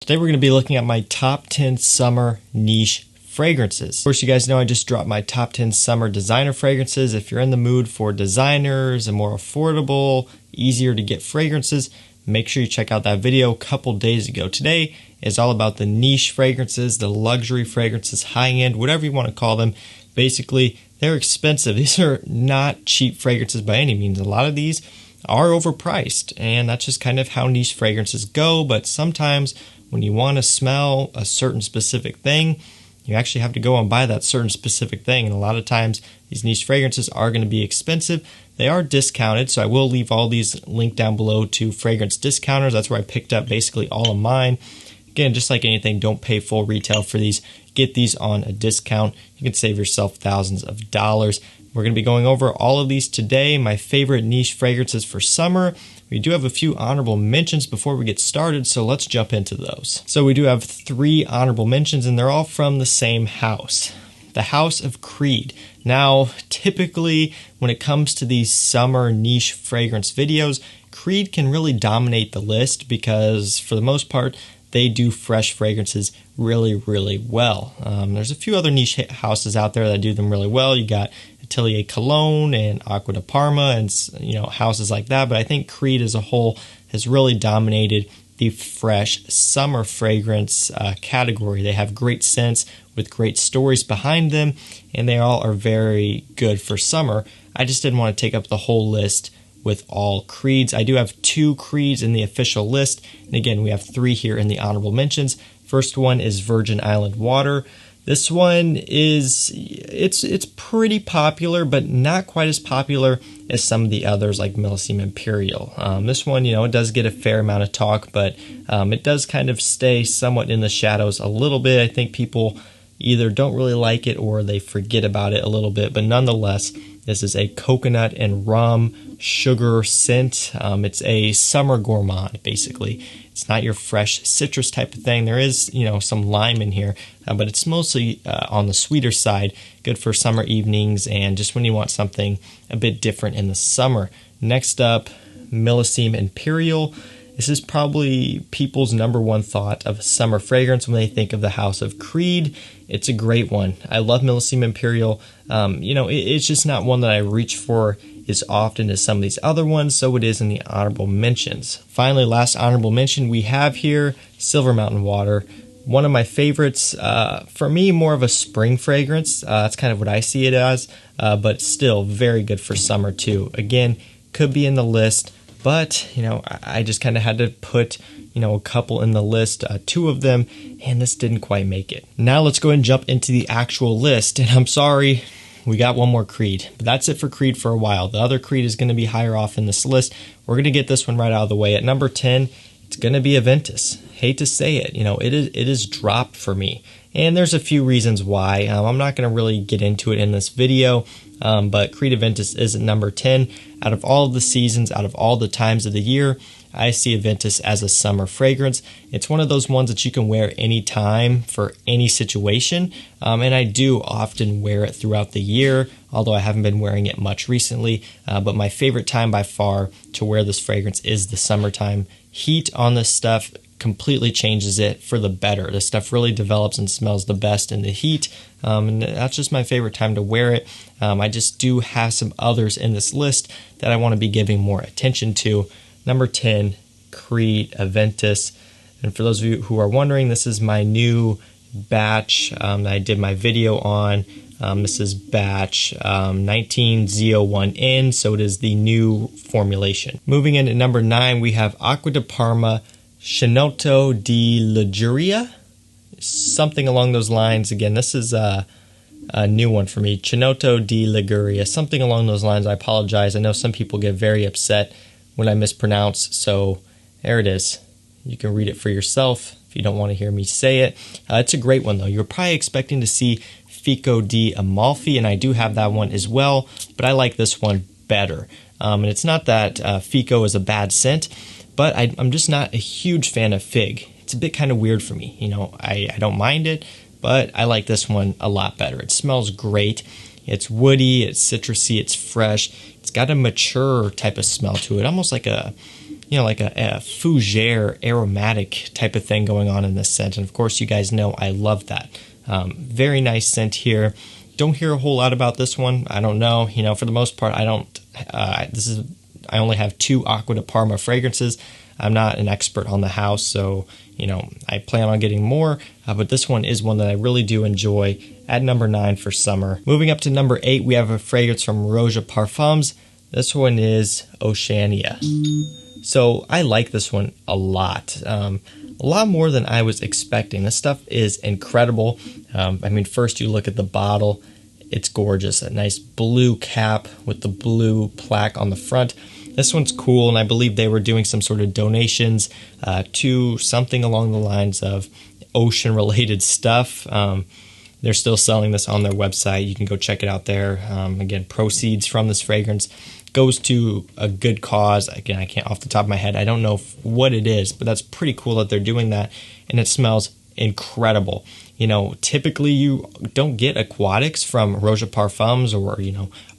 Today we're going to be looking at my top 10 summer niche fragrances. Of course, you guys know I just dropped my top 10 summer designer fragrances. If you're in the mood for designers and more affordable, easier to get fragrances, make sure you check out that video a couple days ago. Today is all about the niche fragrances, the luxury fragrances, high-end, whatever you want to call them. Basically, they're expensive. These are not cheap fragrances by any means. A lot of these are overpriced, and that's just kind of how niche fragrances go. But sometimes when you want to smell a certain specific thing, you actually have to go and buy that certain specific thing. And a lot of times these niche fragrances are going to be expensive. They are discounted, so I will leave all these linked down below to fragrance discounters. That's where I picked up basically all of mine. Again, just like anything, don't pay full retail for these. Get these on a discount. You can save yourself thousands of dollars. We're going to be going over all of these today, my favorite niche fragrances for summer. We do have a few honorable mentions before we get started, so let's jump into those. So we do have 3 honorable mentions, and they're all from the same house, the House of Creed. Now, typically, when it comes to these summer niche fragrance videos, Creed can really dominate the list because, for the most part, they do fresh fragrances really, really well. There's a few other niche houses out there that do them really well. You got Atelier Cologne and Acqua di Parma and houses like that. But I think Creed as a whole has really dominated the fresh summer fragrance category. They have great scents with great stories behind them, and they all are very good for summer. I just didn't want to take up the whole list with all Creeds. I do have 2 Creeds in the official list, and again, we have 3 here in the honorable mentions. First one is Virgin Island Water. This one is, it's pretty popular, but not quite as popular as some of the others like Elysium Imperial. This one, it does get a fair amount of talk, but it does kind of stay somewhat in the shadows a little bit. I think people either don't really like it or they forget about it a little bit, but nonetheless, this is a coconut and rum sugar scent. It's a summer gourmand, basically. It's not your fresh citrus type of thing. There is, some lime in here, but it's mostly on the sweeter side, good for summer evenings and just when you want something a bit different in the summer. Next up, Elysium Imperial. This is probably people's number one thought of a summer fragrance when they think of the House of Creed. It's a great one. I love Elysium Imperial. It's just not one that I reach for as often as some of these other ones, so it is in the honorable mentions. Finally, last honorable mention we have here, Silver Mountain Water. One of my favorites, for me, more of a spring fragrance. That's kind of what I see it as, but still very good for summer too. Again, could be in the list, but, I just kind of had to put, a couple in the list, 2 of them, and this didn't quite make it. Now let's go ahead and jump into the actual list, and I'm sorry, we got one more Creed, but that's it for Creed for a while. The other Creed is going to be higher off in this list. We're going to get this one right out of the way. At number 10, it's going to be Aventus. Hate to say it, it is dropped for me, and there's a few reasons why. I'm not going to really get into it in this video, but Creed Aventus is at number 10. Out of all of the seasons, out of all the times of the year, I see Aventus as a summer fragrance. It's one of those ones that you can wear anytime for any situation, and I do often wear it throughout the year, although I haven't been wearing it much recently, but my favorite time by far to wear this fragrance is the summertime. Heat on this stuff completely changes it for the better. This stuff really develops and smells the best in the heat, and that's just my favorite time to wear it. I just do have some others in this list that I want to be giving more attention to. Number 10, Creed Aventus. And for those of you who are wondering, this is my new batch that I did my video on. This is batch 19Z01N, so it is the new formulation. Moving in at number 9, we have Acqua di Parma Chinotto di Liguria, something along those lines. Again, this is a new one for me, Chinotto di Liguria, something along those lines. I apologize. I know some people get very upset when I mispronounce, so there it is. You can read it for yourself if you don't want to hear me say it. It's a great one, though. You're probably expecting to see Fico di Amalfi, and I do have that one as well, but I like this one better. And it's not that Fico is a bad scent, but I'm just not a huge fan of fig. It's a bit kind of weird for me. I don't mind it, but I like this one a lot better. It smells great. It's woody, it's citrusy, it's fresh. It's got a mature type of smell to it, almost like a like a fougere aromatic type of thing going on in this scent. And of course, you guys know I love that. Very nice scent here. Don't hear a whole lot about this one. I don't know. For the most part, I don't. I only have 2 Acqua di Parma fragrances. I'm not an expert on the house, so I plan on getting more. But this one is one that I really do enjoy. At number 9 for summer. Moving up to number 8, we have a fragrance from Roja Parfums. This one is Oceania. So I like this one a lot. A lot more than I was expecting. This stuff is incredible. First you look at the bottle. It's gorgeous. A nice blue cap with the blue plaque on the front. This one's cool, and I believe they were doing some sort of donations to something along the lines of ocean-related stuff. They're still selling this on their website. You can go check it out there. Again, proceeds from this fragrance goes to a good cause. Again, I can't off the top of my head. I don't know what it is, but that's pretty cool that they're doing that, and it smells incredible. Typically you don't get aquatics from Roja Parfums or,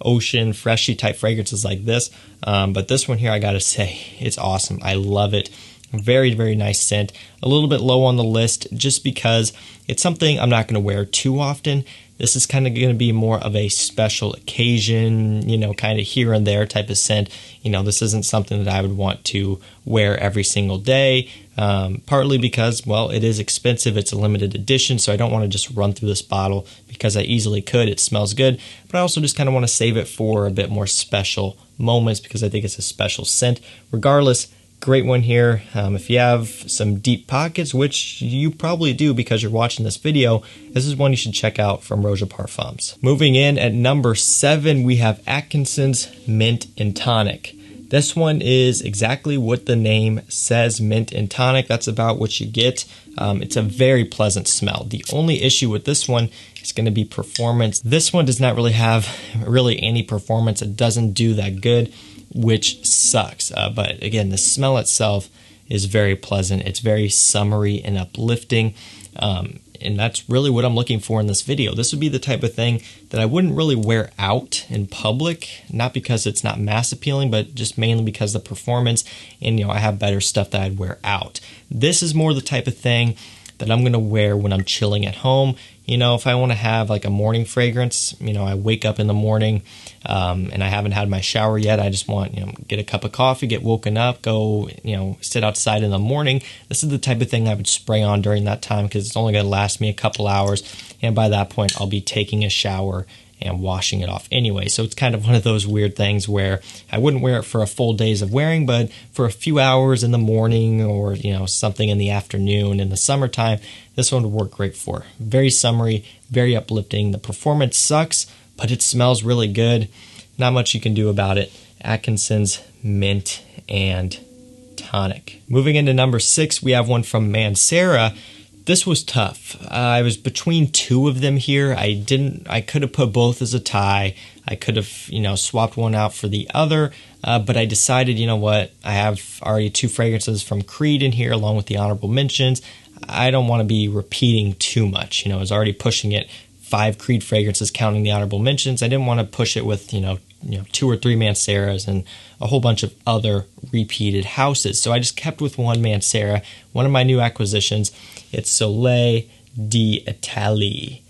ocean, freshy type fragrances like this. But this one here, I gotta say, it's awesome. I love it. Very, very nice scent. A little bit low on the list just because it's something I'm not going to wear too often. This is kind of going to be more of a special occasion, kind of here and there type of scent. This isn't something that I would want to wear every single day, partly because, well, it is expensive. It's a limited edition, so I don't want to just run through this bottle because I easily could. It smells good, but I also just kind of want to save it for a bit more special moments because I think it's a special scent. Regardless, great one here. If you have some deep pockets, which you probably do because you're watching this video, this is one you should check out from Roja Parfums. Moving in at number 7, we have Atkinson's Mint and Tonic. This one is exactly what the name says, mint and tonic. That's about what you get. It's a very pleasant smell. The only issue with this one is going to be performance. This one does not really have any performance. It doesn't do that good, which sucks. But again, the smell itself is very pleasant. It's very summery and uplifting. And that's really what I'm looking for in this video. This would be the type of thing that I wouldn't really wear out in public, not because it's not mass appealing, but just mainly because the performance and, I have better stuff that I'd wear out. This is more the type of thing that I'm going to wear when I'm chilling at home. If I want to have like a morning fragrance, I wake up in the morning and I haven't had my shower yet. I just want, get a cup of coffee, get woken up, go, sit outside in the morning. This is the type of thing I would spray on during that time because it's only going to last me a couple hours. And by that point, I'll be taking a shower and washing it off anyway. So it's kind of one of those weird things where I wouldn't wear it for a full days of wearing, but for a few hours in the morning or, something in the afternoon in the summertime, this one would work great for. Very summery, very uplifting. The performance sucks, but it smells really good. Not much you can do about it. Atkinson's Mint and Tonic. Moving into number 6, we have one from Mancera. This was tough. I was between 2 of them here. I could have put both as a tie. I could have, swapped one out for the other, but I decided, what? I have already 2 fragrances from Creed in here along with the honorable mentions. I don't want to be repeating too much. I was already pushing it 5 Creed fragrances counting the honorable mentions. I didn't want to push it with, 2 or 3 Manceras and a whole bunch of other repeated houses. So I just kept with one Mancera, one of my new acquisitions. It's Soleil d'Italie.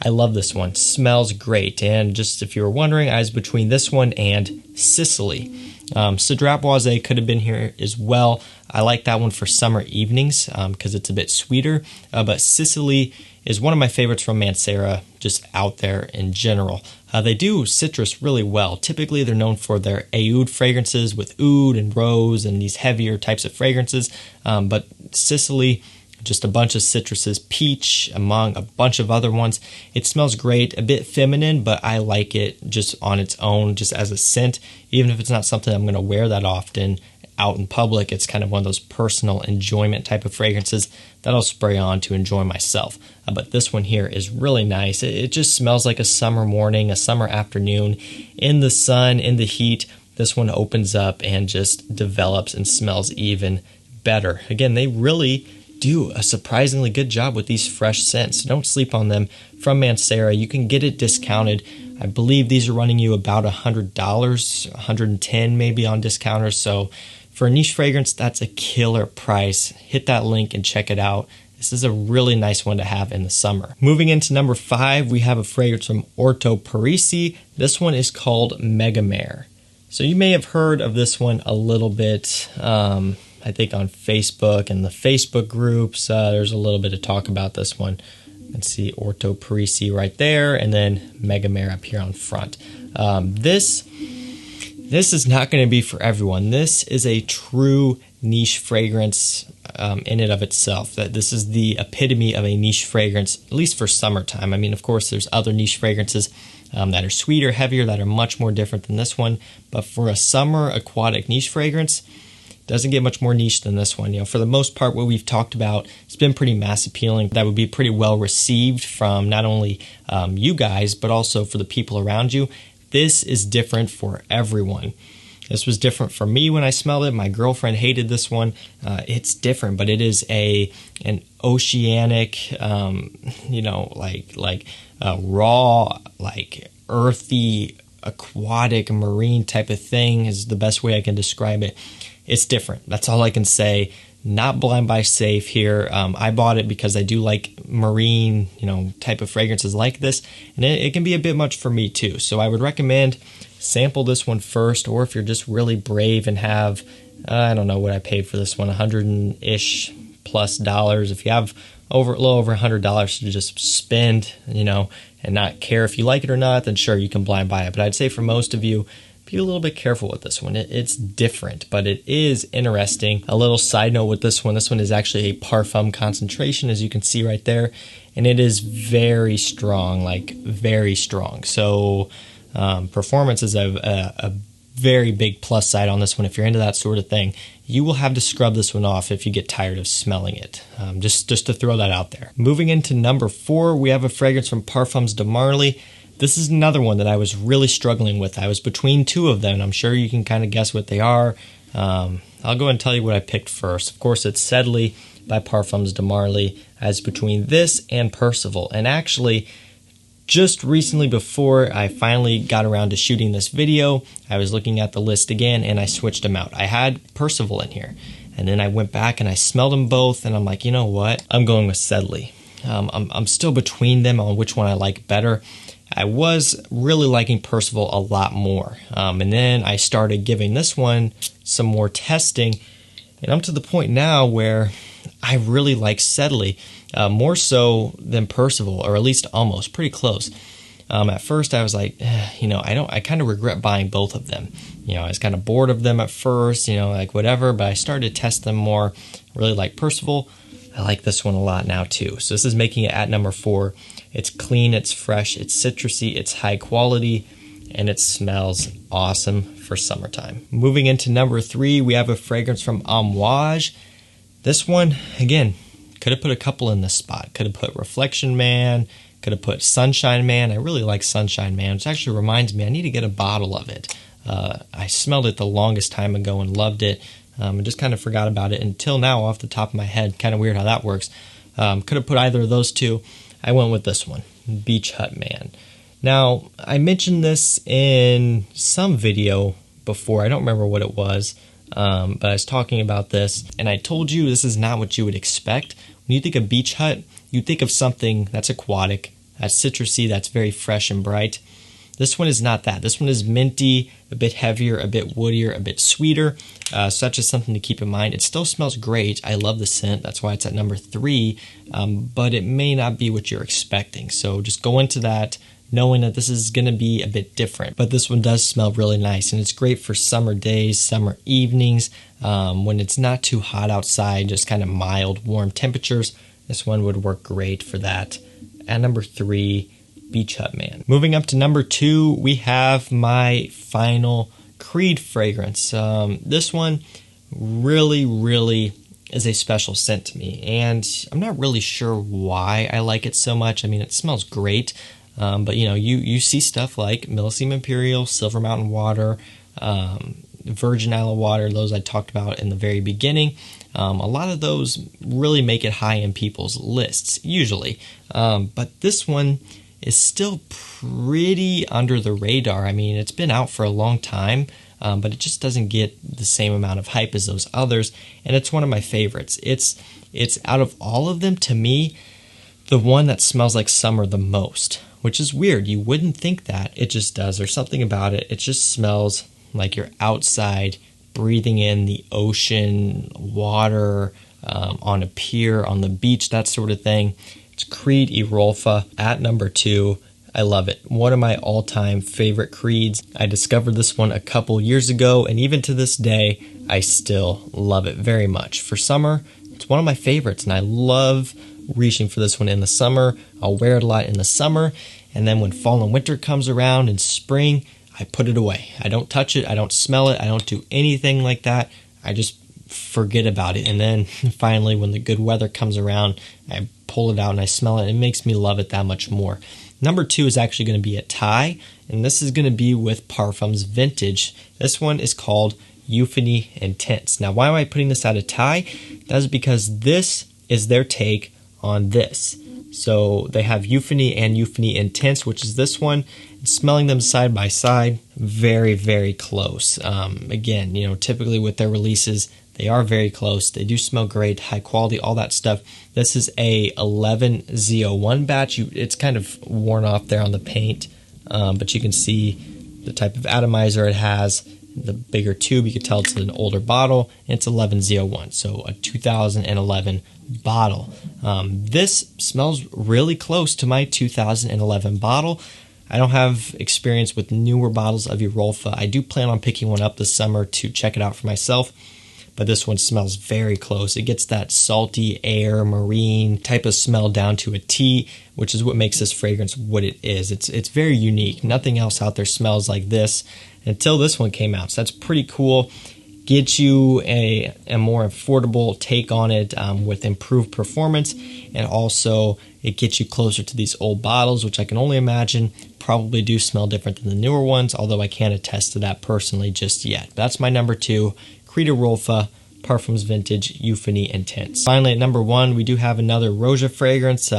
I love this one. Smells great. And just if you were wondering, I was between this one and Sicily. Cedrat Boisé could have been here as well. I like that one for summer evenings because it's a bit sweeter. But Sicily is one of my favorites from Mancera, just out there in general. They do citrus really well. Typically, they're known for their oud fragrances with oud and rose and these heavier types of fragrances. But Sicily, just a bunch of citruses, peach among a bunch of other ones. It smells great, a bit feminine, but I like it just on its own, just as a scent. Even if it's not something I'm going to wear that often out in public, it's kind of one of those personal enjoyment type of fragrances that I'll spray on to enjoy myself. But this one here is really nice. It just smells like a summer morning, a summer afternoon, in the sun, in the heat. This one opens up and just develops and smells even better. Again, they really do a surprisingly good job with these fresh scents. Don't sleep on them from Mancera. You can get it discounted. I believe these are running you about $100, $110 maybe on discounters. So For a niche fragrance, that's a killer price. Hit that link and check it out. This is a really nice one to have in the summer. Moving into number 5, we have a fragrance from Orto Parisi. This one is called Megamare. So you may have heard of this one a little bit, I think on Facebook and the Facebook groups. There's a little bit of talk about this one. You can see Orto Parisi right there, and then Megamare up here on front. This is not going to be for everyone. This is a true niche fragrance in and of itself. That this is the epitome of a niche fragrance, at least for summertime. I mean, of course, there's other niche fragrances that are sweeter, heavier, that are much more different than this one. But for a summer aquatic niche fragrance, doesn't get much more niche than this one. You know, for the most part, what we've talked about, it's been pretty mass appealing. That would be pretty well received from not only you guys, but also for the people around you. This is different for everyone. This was different for me when I smelled it. My girlfriend hated this one. It's different, but it is an oceanic, raw, like earthy, aquatic, marine type of thing is the best way I can describe it. It's different. That's all I can say. Not blind buy safe here. I bought it because I do like marine, type of fragrances like this, and it can be a bit much for me too. So I would recommend sample this one first, or if you're just really brave and have, I don't know what I paid for this one, $100-ish plus dollars. If you have a little over $100 to just spend, and not care if you like it or not, then sure, you can blind buy it. But I'd say for most of you, be a little bit careful with this one. It's different, but it is interesting. A little side note with this one is actually a parfum concentration, as you can see right there, and it is very strong, like very strong. So performance is a very big plus side on this one. If you're into that sort of thing, you will have to scrub this one off if you get tired of smelling it. Just to throw that out there. Moving into number 4, we have a fragrance from Parfums de Marley. This is another one that I was really struggling with. I was between two of them, and I'm sure you can kind of guess what they are. I'll go ahead and tell you what I picked first. Of course, it's Sicily by Parfums de Marley, as between this and Percival. And actually, just recently before I finally got around to shooting this video, I was looking at the list again, and I switched them out. I had Percival in here, and then I went back and I smelled them both, and I'm like, you know what? I'm going with Sicily. I'm still between them on which one I like better. I was really liking Percival a lot more. And then I started giving this one some more testing. And I'm to the point now where I really like Sicily more so than Percival, or at least almost, pretty close. At first I was like, I kind of regret buying both of them. I was kind of bored of them at first, like whatever, but I started to test them more. Really like Percival. I like this one a lot now too. So this is making it at number 4. It's clean, it's fresh, it's citrusy, it's high quality, and it smells awesome for summertime. Moving into number 3, we have a fragrance from Amouage. This one, again, could have put a couple in this spot. Could have put Reflection Man, could have put Sunshine Man. I really like Sunshine Man, which actually reminds me I need to get a bottle of it. I smelled it the longest time ago and loved it. I just kind of forgot about it until now off the top of my head. Kind of weird how that works. Could have put either of those two. I went with this one, Beach Hut Man. Now, I mentioned this in some video before. I don't remember what it was, but I was talking about this, and I told you this is not what you would expect. When you think of Beach Hut, you think of something that's aquatic, that's citrusy, that's very fresh and bright. This one is not that. This one is minty, a bit heavier, a bit woodier, a bit sweeter. So that's just something to keep in mind. It still smells great. I love the scent. That's why it's at number 3. But it may not be what you're expecting. So just go into that knowing that this is going to be a bit different. But this one does smell really nice. And it's great for summer days, summer evenings, when it's not too hot outside, just kind of mild, warm temperatures. This one would work great for that. At number 3, Beach Hut Man. Moving up to number 2, we have my final Creed fragrance. This one really is a special scent to me, and I'm not really sure why I like it so much. I mean, it smells great, but you see stuff like Elysium Imperial, Silver Mountain Water, Virgin Isle Water, those I talked about in the very beginning. A lot of those really make it high in people's lists, usually. But this one is still pretty under the radar. I mean, it's been out for a long time. but it just doesn't get the same amount of hype as those others, and it's one of my favorites. It's out of all of them, to me, the one that smells like summer the most, which is weird. You wouldn't think that. It just does. There's something about it. It just smells like you're outside breathing in the ocean, water, on a pier, on the beach, that sort of thing. It's Creed Irolfa at number 2. I love it. One of my all-time favorite Creeds. I discovered this one a couple years ago, and even to this day, I still love it very much. For summer, it's one of my favorites, and I love reaching for this one in the summer. I'll wear it a lot in the summer, and then when fall and winter comes around in spring, I put it away. I don't touch it. I don't smell it. I don't do anything like that. I just forget about it. And then finally, when the good weather comes around, I pull it out and I smell it. It makes me love it that much more. Number 2 is actually going to be a tie, and this is going to be with Parfums Vintage. This one is called Euphony Intense. Now, why am I putting this at a tie? That is because this is their take on this. So they have Euphony and Euphony Intense, which is this one. Smelling them side by side, very, very close. Again, typically with their releases, they are very close. They do smell great, high quality, all that stuff. This is a 11 Z01 batch. It's kind of worn off there on the paint, but you can see the type of atomizer it has. The bigger tube, you can tell it's an older bottle, and it's 11 Z01, so a 2011 bottle. This smells really close to my 2011 bottle. I don't have experience with newer bottles of Irolfa. I do plan on picking one up this summer to check it out for myself, but this one smells very close. It gets that salty air, marine type of smell down to a T, which is what makes this fragrance what it is. It's very unique. Nothing else out there smells like this until this one came out, so that's pretty cool. Gets you a more affordable take on it with improved performance, and also it gets you closer to these old bottles, which I can only imagine probably do smell different than the newer ones, although I can't attest to that personally just yet. But that's my number 2, Creed Irolfa, Parfums Vintage, Euphony Intense. Finally, at number 1, we do have another Roja fragrance.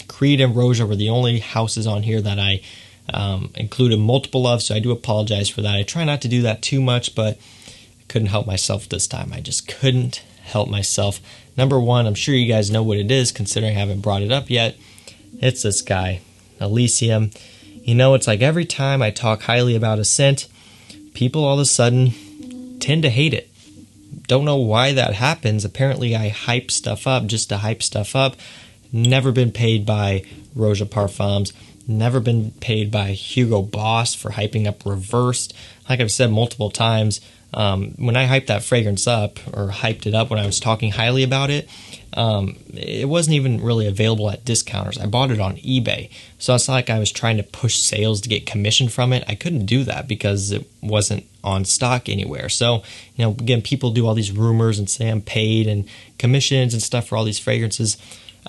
Creed and Roja were the only houses on here that I included multiple of, so I do apologize for that. I try not to do that too much, but I couldn't help myself this time. I just couldn't help myself. Number 1, I'm sure you guys know what it is, considering I haven't brought it up yet. It's this guy, Elysium. It's like every time I talk highly about a scent, people all of a sudden tend to hate it. Don't know why that happens. Apparently I hype stuff up just to hype stuff up. Never been paid by Roja Parfums. Never been paid by Hugo Boss for hyping up Reversed. Like I've said multiple times, when I hyped that fragrance up, or hyped it up when I was talking highly about it, it wasn't even really available at discounters. I bought it on eBay. So it's not like I was trying to push sales to get commission from it. I couldn't do that because it wasn't on stock anywhere. So, again, people do all these rumors and say I'm paid and commissions and stuff for all these fragrances.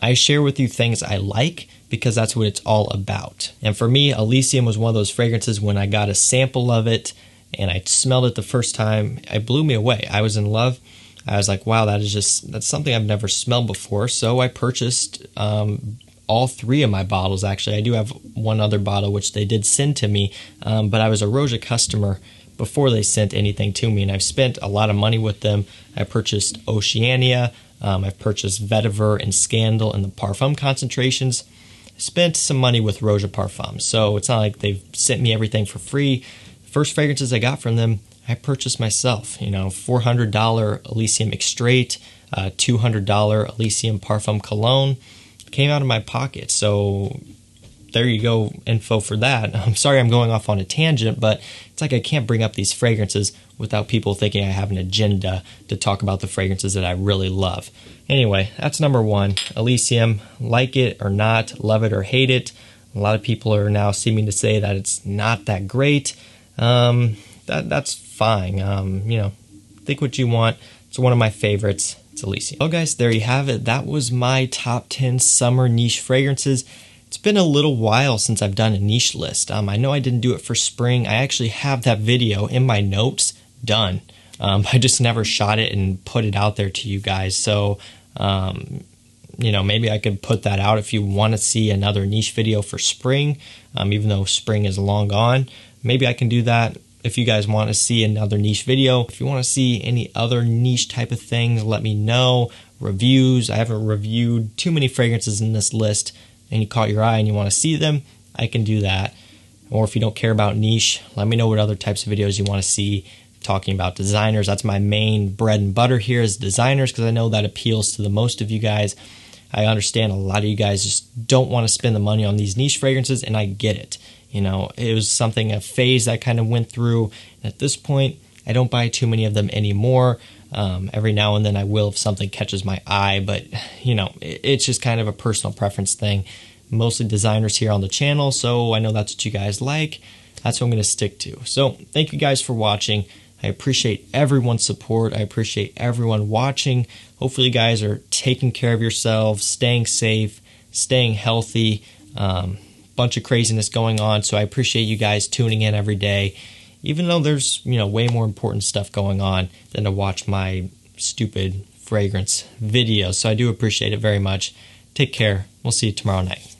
I share with you things I like because that's what it's all about. And for me, Elysium was one of those fragrances when I got a sample of it and I smelled it the first time, it blew me away. I was in love. I was like, wow, that's something I've never smelled before. So I purchased all 3 of my bottles, actually. I do have one other bottle, which they did send to me, but I was a Roja customer before they sent anything to me, and I've spent a lot of money with them. I purchased Oceania, I've purchased Vetiver and Scandal and the Parfum concentrations. I spent some money with Roja Parfums, so it's not like they've sent me everything for free. The first fragrances I got from them, I purchased myself. $400 Elysium Extrait, $200 Elysium Parfum Cologne came out of my pocket. So there you go, info for that. I'm sorry I'm going off on a tangent, but it's like I can't bring up these fragrances without people thinking I have an agenda to talk about the fragrances that I really love. Anyway, that's number 1, Elysium. Like it or not, love it or hate it. A lot of people are now seeming to say that it's not that great. That's fine. Think what you want. It's one of my favorites. It's Elysium. Well, guys, there you have it. That was my top 10 summer niche fragrances. It's been a little while since I've done a niche list. I know I didn't do it for spring. I actually have that video in my notes done. I just never shot it and put it out there to you guys. So, maybe I could put that out if you want to see another niche video for spring, even though spring is long gone. Maybe I can do that if you guys want to see another niche video. If you want to see any other niche type of things, let me know. Reviews. I haven't reviewed too many fragrances in this list, and you caught your eye and you want to see them, I can do that. Or if you don't care about niche, let me know what other types of videos you want to see talking about designers. That's my main bread and butter here is designers, because I know that appeals to the most of you guys. I understand a lot of you guys just don't want to spend the money on these niche fragrances, and I get it. You know, it was something, a phase that I kind of went through. And at this point, I don't buy too many of them anymore. Every now and then I will if something catches my eye, but you know, it's just kind of a personal preference thing. Mostly designers here on the channel, so I know that's what you guys like. That's what I'm going to stick to. So thank you guys for watching. I appreciate everyone's support. I appreciate everyone watching. Hopefully you guys are taking care of yourselves, staying safe, staying healthy. Bunch of craziness going on, so I appreciate you guys tuning in every day, even though there's, you know, way more important stuff going on than to watch my stupid fragrance videos. So I do appreciate it very much. Take care. We'll see you tomorrow night.